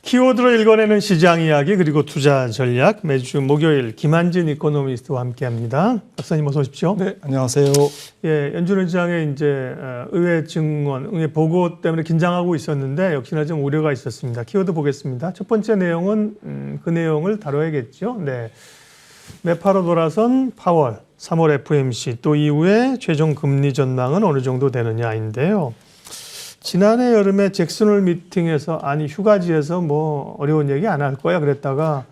키워드로 읽어내는 시장 이야기 그리고 투자 전략 매주 목요일 김한진 이코노미스트와 함께합니다. 박사님 어서 오십시오. 네, 안녕하세요. 예, 연준의장의 이제 의회 증언, 의회 보고 때문에 긴장하고 있었는데 역시나 좀 우려가 있었습니다. 키워드 보겠습니다. 첫 번째 내용은 그 내용을 다뤄야겠죠. 네, 매파로 돌아선 파월, 3월 FOMC 또 이후에 최종 금리 전망은 어느 정도 되느냐인데요. 지난해 여름에 잭슨홀 미팅에서 휴가지에서 뭐 어려운 얘기 안 할 거야 그랬다가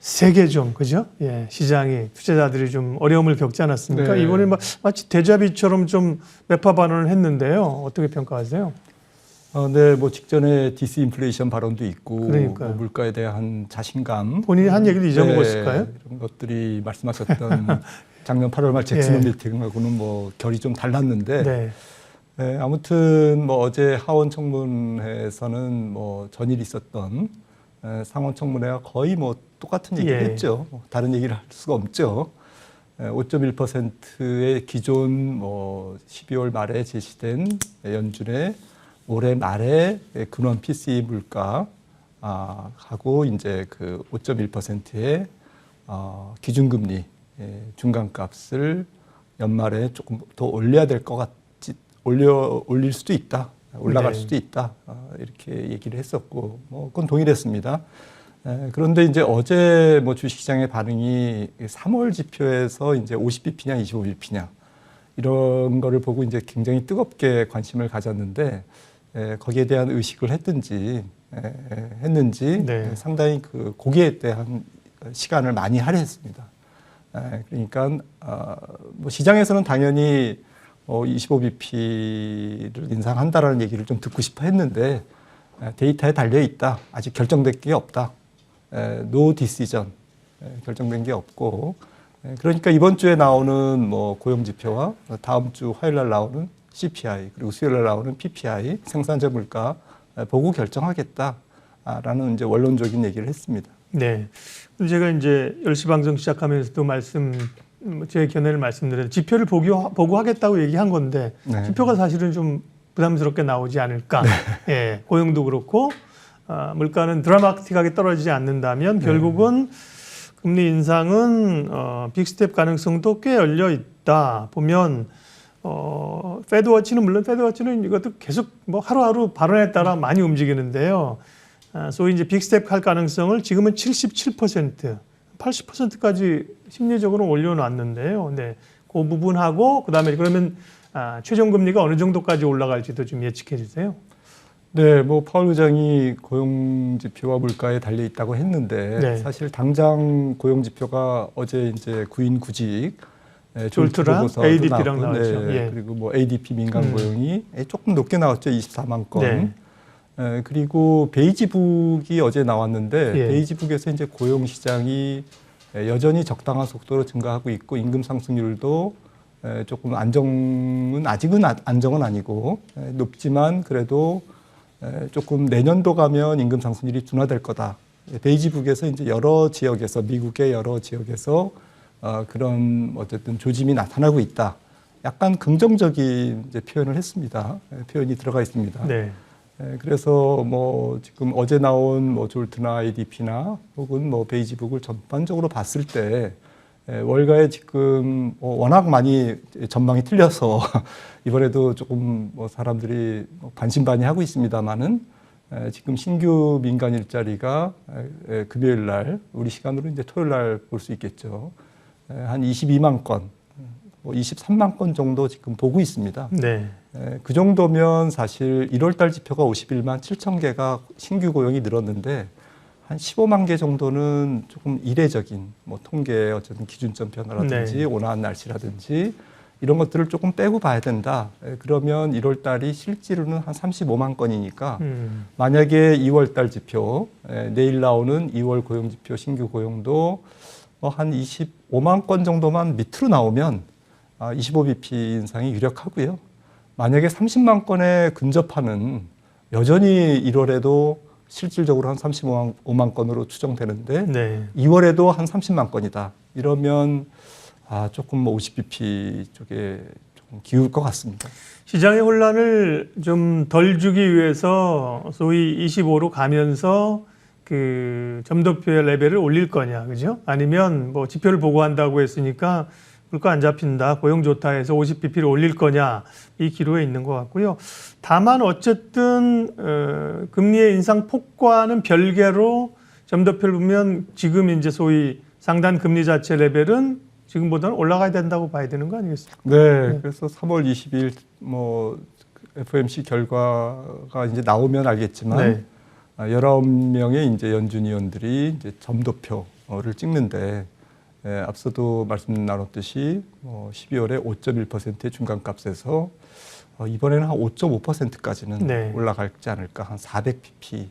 세게 좀 그죠? 예, 시장이 투자자들이 좀 어려움을 겪지 않았습니까? 네. 이번에 마치 데자비처럼 좀 매파 발언을 했는데요. 어떻게 평가하세요? 네, 뭐 직전에 디스인플레이션 발언도 있고 그러니까요. 뭐 물가에 대한 자신감, 본인이 한 얘기를 잊어먹었을까요? 이런 것들이 말씀하셨던 작년 8월 말 잭슨홀 예. 미팅하고는 뭐 결이 좀 달랐는데. 네. 네, 아무튼 뭐 어제 하원 청문회에서는 뭐 전일 있었던 상원 청문회와 거의 뭐 똑같은 얘기를 예. 했죠. 다른 얘기를 할 수가 없죠. 5.1%의 기존 뭐 12월 말에 제시된 연준의 올해 말에 근원 PCE 물가 하고 이제 그 5.1%의 기준금리 중간값을 연말에 조금 더 올려야 될 것 같. 올릴 수도 있다, 올라갈 네. 수도 있다 이렇게 얘기를 했었고 뭐 그건 동일했습니다. 그런데 이제 어제 뭐 주식시장의 반응이 3월 지표에서 이제 50bp냐 25bp냐 이런 거를 보고 이제 굉장히 뜨겁게 관심을 가졌는데 거기에 대한 의식을 했는지 네. 상당히 그 거기에 대한 시간을 많이 할애했습니다. 그러니까 뭐 시장에서는 당연히 25bp를 인상한다라는 얘기를 좀 듣고 싶어 했는데 데이터에 달려 있다. 아직 결정된 게 없다. No decision. 결정된 게 없고 그러니까 이번 주에 나오는 뭐 고용 지표와 다음 주 화요일 날 나오는 CPI 그리고 수요일 날 나오는 PPI 생산자 물가 보고 결정하겠다라는 이제 원론적인 얘기를 했습니다. 네. 제가 이제 10시 방송 시작하면서도 제 견해를 말씀드렸는데 지표를 보고 하겠다고 얘기한 건데 네. 지표가 사실은 좀 부담스럽게 나오지 않을까. 네. 예, 고용도 그렇고 물가는 드라마틱하게 떨어지지 않는다면 결국은 금리 인상은 빅스텝 가능성도 꽤 열려 있다. 보면 페드워치는 물론 페드워치는 이것도 계속 뭐 하루하루 발언에 따라 많이 움직이는데요. 소위 이제 빅스텝 할 가능성을 지금은 77%, 80%까지 심리적으로 올려놨는데요. 네, 그 부분하고 그다음에 그러면 최종 금리가 어느 정도까지 올라갈지도 좀 예측해 주세요. 네, 뭐 파월 의장이 고용 지표와 물가에 달려 있다고 했는데 네. 사실 당장 고용 지표가 어제 이제 구인 구직 졸트랑 ADP랑 나왔죠. 네, 예. 그리고 뭐 ADP 민간 고용이 조금 높게 나왔죠. 24만 건. 네. 그리고 베이지북이 어제 나왔는데 예. 베이지북에서 이제 고용 시장이 여전히 적당한 속도로 증가하고 있고 임금 상승률도 조금 아직은 안정은 아니고 높지만 그래도 조금 내년도 가면 임금 상승률이 둔화될 거다. 베이지북에서 이제 여러 지역에서 미국의 여러 지역에서 그런 어쨌든 조짐이 나타나고 있다. 약간 긍정적인 이제 표현을 했습니다. 표현이 들어가 있습니다. 네. 그래서 뭐 지금 어제 나온 뭐 졸트나 ADP나 혹은 뭐 베이지북을 전반적으로 봤을 때 월가에 지금 워낙 많이 전망이 틀려서 이번에도 조금 뭐 사람들이 반신반의하고 있습니다만은 지금 신규 민간 일자리가 금요일 날 우리 시간으로 이제 토요일 날 볼 수 있겠죠. 한 22만 건, 뭐 23만 건 정도 지금 보고 있습니다. 네. 그 정도면 사실 1월 달 지표가 51만 7천 개가 신규 고용이 늘었는데 한 15만 개 정도는 조금 이례적인 뭐 통계의 어쨌든 기준점 변화라든지 네. 온화한 날씨라든지 이런 것들을 조금 빼고 봐야 된다. 그러면 1월 달이 실제로는 한 35만 건이니까 만약에 2월 달 지표, 내일 나오는 2월 고용 지표 신규 고용도 뭐 한 25만 건 정도만 밑으로 나오면 25bp 인상이 유력하고요. 만약에 30만 건에 근접하는 여전히 1월에도 실질적으로 한 35만 건으로 추정되는데 네. 2월에도 한 30만 건이다. 이러면 조금 뭐 50bp 쪽에 조금 기울 것 같습니다. 시장의 혼란을 좀 덜 주기 위해서 소위 25로 가면서 그 점도표의 레벨을 올릴 거냐, 그죠? 아니면 뭐 지표를 보고한다고 했으니까 물가 안 잡힌다, 고용 좋다 해서 50bp를 올릴 거냐, 이 기로에 있는 것 같고요. 다만 어쨌든 금리의 인상 폭과는 별개로 점도표를 보면 지금 이제 소위 상단 금리 자체 레벨은 지금보다는 올라가야 된다고 봐야 되는 거 아니겠습니까? 네, 그래서 3월 20일 뭐 FOMC 결과가 이제 나오면 알겠지만 네. 19명의 이제 연준 위원들이 이제 점도표를 찍는데 앞서도 말씀 나눴듯이 12월에 5.1%의 중간값에서 이번에는 한 5.5%까지는 네. 올라갈지 않을까, 한 400pp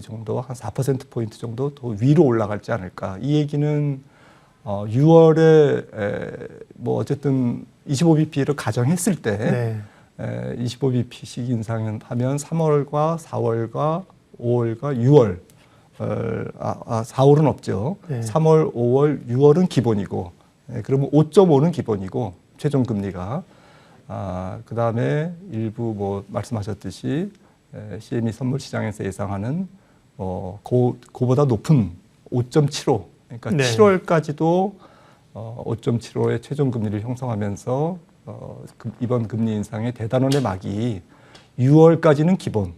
정도, 한 4%포인트 정도 더 위로 올라갈지 않을까. 이 얘기는 6월에 뭐 어쨌든 25bp를 가정했을 때 네. 25bp씩 인상하면 3월과 4월과 5월과 6월 4월은 없죠. 네. 3월, 5월, 6월은 기본이고, 그러면 5.5는 기본이고 최종 금리가 그 다음에 일부 뭐 말씀하셨듯이 CME 선물 시장에서 예상하는 그보다 높은 5.75, 그러니까 네. 7월까지도 5.75의 최종 금리를 형성하면서 이번 금리 인상의 대단원의 막이 6월까지는 기본,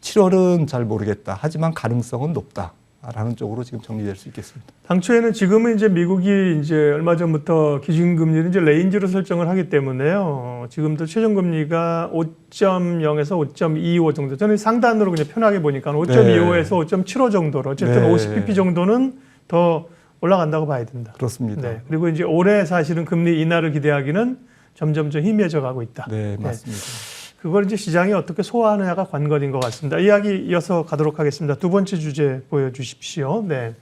7월은 잘 모르겠다. 하지만 가능성은 높다라는 쪽으로 지금 정리될 수 있겠습니다. 당초에는 지금은 이제 미국이 이제 얼마 전부터 기준금리를 이제 레인지로 설정을 하기 때문에요. 지금도 최종금리가 5.0에서 5.25 정도. 저는 상단으로 그냥 편하게 보니까 5.25에서 5.75 정도로 어쨌든 네. 50bp 정도는 더 올라간다고 봐야 된다. 그렇습니다. 네. 그리고 이제 올해 사실은 금리 인하를 기대하기는 점점 희미해져 가고 있다. 네, 맞습니다. 그걸 이제 시장이 어떻게 소화하느냐가 관건인 것 같습니다. 이야기 이어서 가도록 하겠습니다. 두 번째 주제 보여주십시오. 네.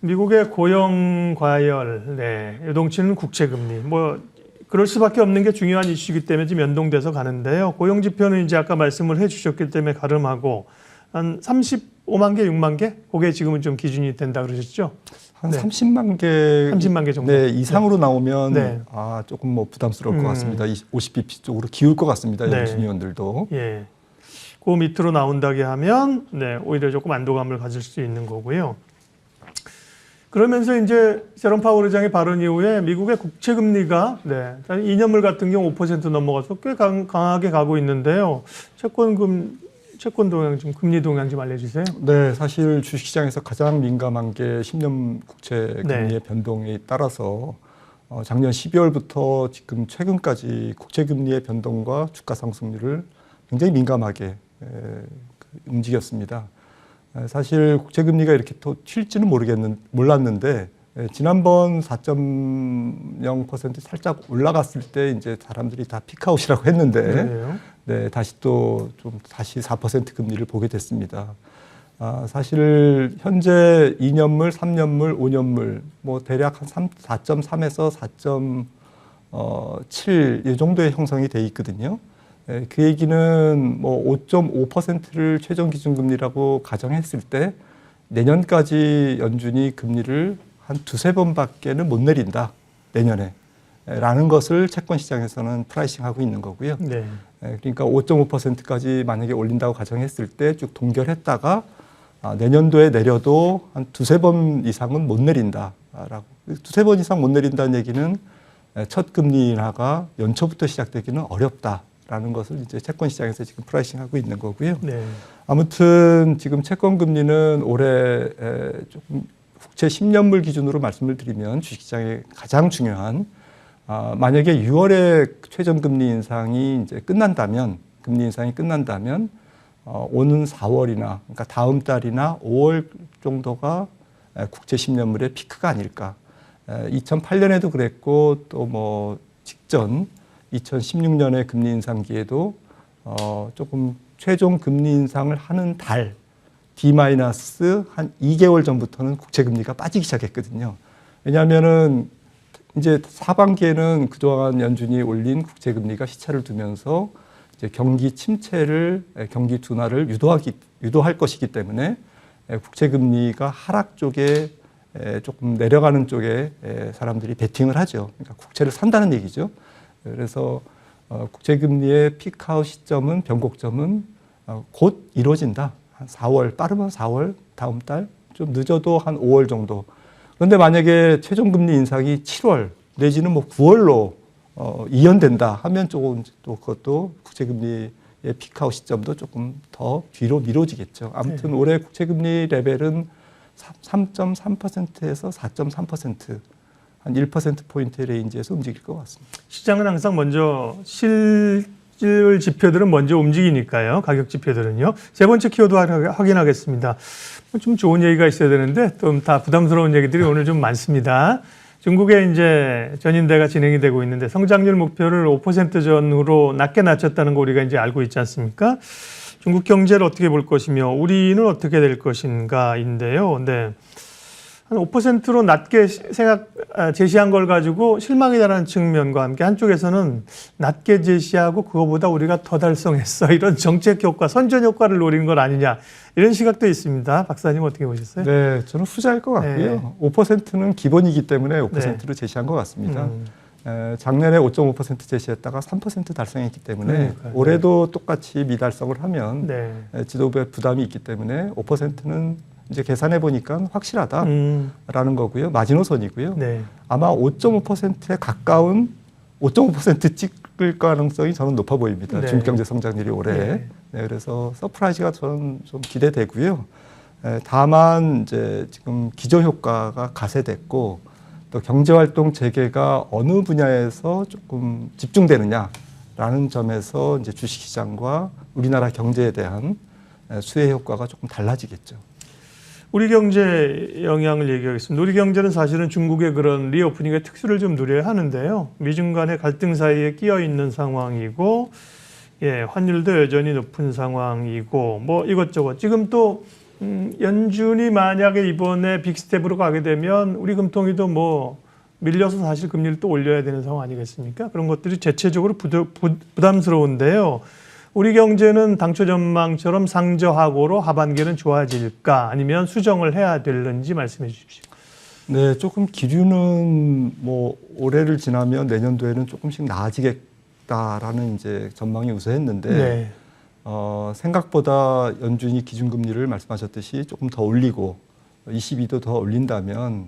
미국의 고용 과열, 네. 요동치는 국채금리. 뭐 그럴 수밖에 없는 게 중요한 이슈이기 때문에 지금 연동돼서 가는데요. 고용 지표는 이제 아까 말씀을 해주셨기 때문에 가름하고 한 35만 개, 6만 개? 그게 지금은 좀 기준이 된다 그러셨죠? 한 네. 30만 개, 30만 개 정도. 네, 이상으로 나오면 네. 조금 뭐 부담스러울 것 같습니다. 50bp 쪽으로 기울 것 같습니다. 네. 연준 위원들도. 예. 그 밑으로 나온다게 하면 네, 오히려 조금 안도감을 가질 수 있는 거고요. 그러면서 이제 제롬 파월 의장의 발언 이후에 미국의 국채 금리가 2년물 같은 경우 5% 넘어가서 꽤 강하게 가고 있는데요. 채권 동향 좀 금리 동향 좀 알려주세요. 네, 사실 주식시장에서 가장 민감한 게 10년 국채 금리의 네. 변동에 따라서 작년 12월부터 지금 최근까지 국채 금리의 변동과 주가 상승률을 굉장히 민감하게 움직였습니다. 사실 국채 금리가 이렇게 또 튈지는 몰랐는데 지난번 4.0% 살짝 올라갔을 때 이제 사람들이 다 피크아웃이라고 했는데 네, 다시 4% 금리를 보게 됐습니다. 사실 현재 2년물, 3년물, 5년물 뭐 대략 한 4.3에서 4.7 이 정도의 형성이 돼 있거든요. 그 얘기는 뭐 5.5%를 최종 기준 금리라고 가정했을 때 내년까지 연준이 금리를 한 두세 번밖에는 못 내린다. 내년에. 라는 것을 채권 시장에서는 프라이싱하고 있는 거고요. 네. 그러니까 5.5%까지 만약에 올린다고 가정했을 때 쭉 동결했다가 내년도에 내려도 한 두세 번 이상은 못 내린다라고. 두세 번 이상 못 내린다는 얘기는 첫 금리 인하가 연초부터 시작되기는 어렵다라는 것을 이제 채권 시장에서 지금 프라이싱하고 있는 거고요. 네. 아무튼 지금 채권 금리는 올해 조금 국채 10년물 기준으로 말씀을 드리면 주식시장의 가장 중요한 만약에 6월에 최저금리 인상이 이제 끝난다면 금리 인상이 끝난다면 오는 4월이나 그러니까 다음 달이나 5월 정도가 국채 10년물의 피크가 아닐까. 2008년에도 그랬고 또 뭐 직전 2016년의 금리 인상기에도 조금 최종 금리 인상을 하는 달 D-한 2개월 전부터는 국채 금리가 빠지기 시작했거든요. 왜냐하면은 이제 하반기에는 그동안 연준이 올린 국채 금리가 시차를 두면서 이제 경기 침체를, 경기 둔화를 유도할 것이기 때문에 국채 금리가 하락 쪽에 조금 내려가는 쪽에 사람들이 베팅을 하죠. 그러니까 국채를 산다는 얘기죠. 그래서 국채 금리의 피크아웃 시점은 변곡점은 곧 이루어진다. 한 4월, 빠르면 4월 다음 달, 좀 늦어도 한 5월 정도. 그런데 만약에 최종금리 인상이 7월 내지는 뭐 9월로 이연된다 하면 조금 또 그것도 국채금리의 피크아웃 시점도 조금 더 뒤로 미뤄지겠죠. 아무튼 올해 국채금리 레벨은 3.3%에서 4.3%, 한 1%포인트 레인지에서 움직일 것 같습니다. 시장은 항상 먼저 실질 지표들은 먼저 움직이니까요. 가격 지표들은요. 세 번째 키워드 확인하겠습니다. 좀 좋은 얘기가 있어야 되는데 좀 다 부담스러운 얘기들이 오늘 좀 많습니다. 중국에 이제 전인대가 진행이 되고 있는데 성장률 목표를 5% 전후로 낮게 낮췄다는 거 우리가 이제 알고 있지 않습니까? 중국 경제를 어떻게 볼 것이며 우리는 어떻게 될 것인가인데요. 네. 한 5%로 낮게 제시한 걸 가지고 실망이다라는 측면과 함께 한쪽에서는 낮게 제시하고 그거보다 우리가 더 달성했어. 이런 정책 효과, 선전 효과를 노린 것 아니냐. 이런 시각도 있습니다. 박사님 어떻게 보셨어요? 네, 저는 후자일 것 같고요. 5%는 기본이기 때문에 5%로 제시한 것 같습니다. 작년에 5.5% 제시했다가 3% 달성했기 때문에 올해도 똑같이 미달성을 하면 지도부에 부담이 있기 때문에 5%는 이제 계산해 보니까 확실하다라는 거고요. 마지노선이고요. 아마 5.5%에 가까운 5.5% 찍을 가능성이 저는 높아 보입니다. 중국 경제 성장률이 올해. 그래서 서프라이즈가 저는 좀 기대되고요. 다만 이제 지금 기저 효과가 가세됐고 또 경제활동 재개가 어느 분야에서 조금 집중되느냐라는 점에서 이제 주식시장과 우리나라 경제에 대한 수혜 효과가 조금 달라지겠죠. 우리 경제 영향을 얘기하겠습니다. 우리 경제는 사실은 중국의 그런 리오프닝의 특수를 좀 누려야 하는데요. 미중 간의 갈등 사이에 끼어 있는 상황이고, 환율도 여전히 높은 상황이고, 뭐 이것저것. 지금 또 연준이 만약에 이번에 빅스텝으로 가게 되면 우리 금통위도 뭐 밀려서 사실 금리를 또 올려야 되는 상황 아니겠습니까? 그런 것들이 대체적으로 부담스러운데요. 우리 경제는 당초 전망처럼 상저하고로 하반기는 좋아질까 아니면 수정을 해야 되는지 말씀해 주십시오. 네, 조금 기류는 뭐 올해를 지나면 내년도에는 조금씩 나아지겠다라는 이제 전망이 우세했는데 생각보다 연준이 기준금리를 말씀하셨듯이 조금 더 올리고 22도 더 올린다면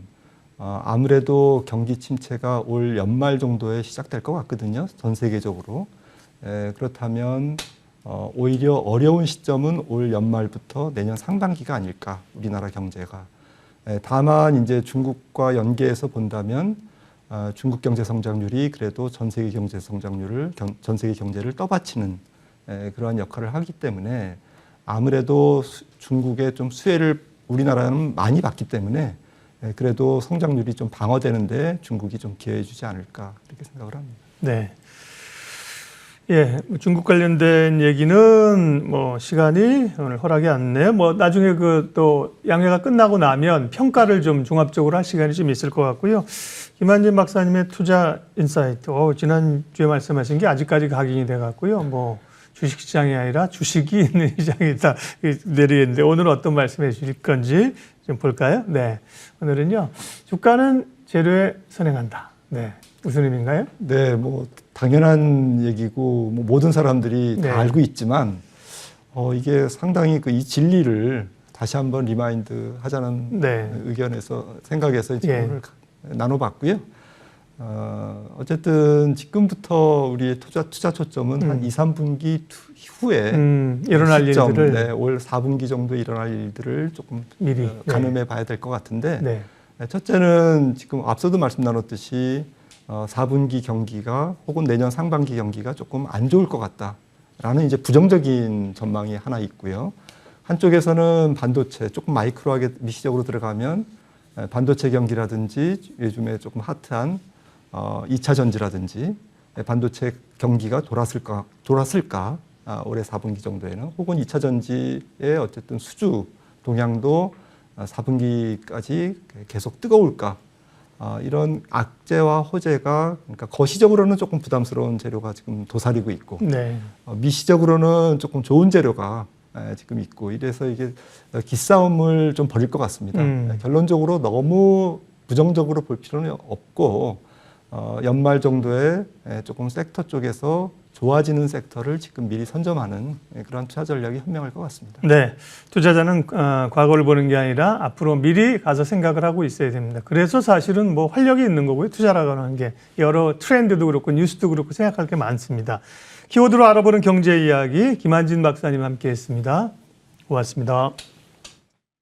아무래도 경기 침체가 올 연말 정도에 시작될 것 같거든요. 전 세계적으로. 그렇다면 오히려 어려운 시점은 올 연말부터 내년 상반기가 아닐까, 우리나라 경제가. 다만 이제 중국과 연계해서 본다면 중국 경제 성장률이 그래도 전 세계 경제 성장률을 전 세계 경제를 떠받치는 그러한 역할을 하기 때문에 아무래도 중국의 좀 수혜를 우리나라는 많이 받기 때문에 그래도 성장률이 좀 방어되는데 중국이 좀 기여해 주지 않을까 이렇게 생각을 합니다. 네. 중국 관련된 얘기는 뭐 시간이 오늘 허락이 않네요. 뭐 나중에 그 또 양회가 끝나고 나면 평가를 좀 종합적으로 할 시간이 좀 있을 것 같고요. 김한진 박사님의 투자 인사이트, 지난주에 말씀하신 게 아직까지 각인이 돼 갖고요. 뭐 주식시장이 아니라 주식이 있는 시장이다 내리겠는데 오늘 어떤 말씀해 주실 건지 좀 볼까요? 네, 오늘은요. 주가는 재료에 선행한다. 네, 무슨 의미인가요? 네, 뭐 당연한 얘기고 뭐 모든 사람들이 다 알고 있지만 이게 상당히 이 진리를 다시 한번 리마인드 하자는 의견에서 생각해서 이제 오늘 나눠봤고요. 어쨌든 지금부터 우리의 투자 초점은 한 2, 3분기 후에 일어날 시점, 일들을 올 4분기 정도에 일어날 일들을 조금 미리 가늠해 봐야 될 것 같은데 첫째는 지금 앞서도 말씀 나눴듯이 4분기 경기가 혹은 내년 상반기 경기가 조금 안 좋을 것 같다라는 이제 부정적인 전망이 하나 있고요. 한쪽에서는 반도체 조금 마이크로하게 미시적으로 들어가면 반도체 경기라든지 요즘에 조금 핫한 2차 전지라든지 반도체 경기가 돌았을까 올해 4분기 정도에는 혹은 2차 전지의 어쨌든 수주 동향도 4분기까지 계속 뜨거울까 이런 악재와 호재가 그러니까 거시적으로는 조금 부담스러운 재료가 지금 도사리고 있고 미시적으로는 조금 좋은 재료가 지금 있고 이래서 이게 기싸움을 좀 벌일 것 같습니다. 결론적으로 너무 부정적으로 볼 필요는 없고 연말 정도에 조금 섹터 쪽에서 좋아지는 섹터를 지금 미리 선점하는 그런 투자 전략이 현명할 것 같습니다. 네, 투자자는 과거를 보는 게 아니라 앞으로 미리 가서 생각을 하고 있어야 됩니다. 그래서 사실은 뭐 활력이 있는 거고요. 투자라고 하는 게 여러 트렌드도 그렇고 뉴스도 그렇고 생각할 게 많습니다. 키워드로 알아보는 경제 이야기 김한진 박사님 함께했습니다. 고맙습니다.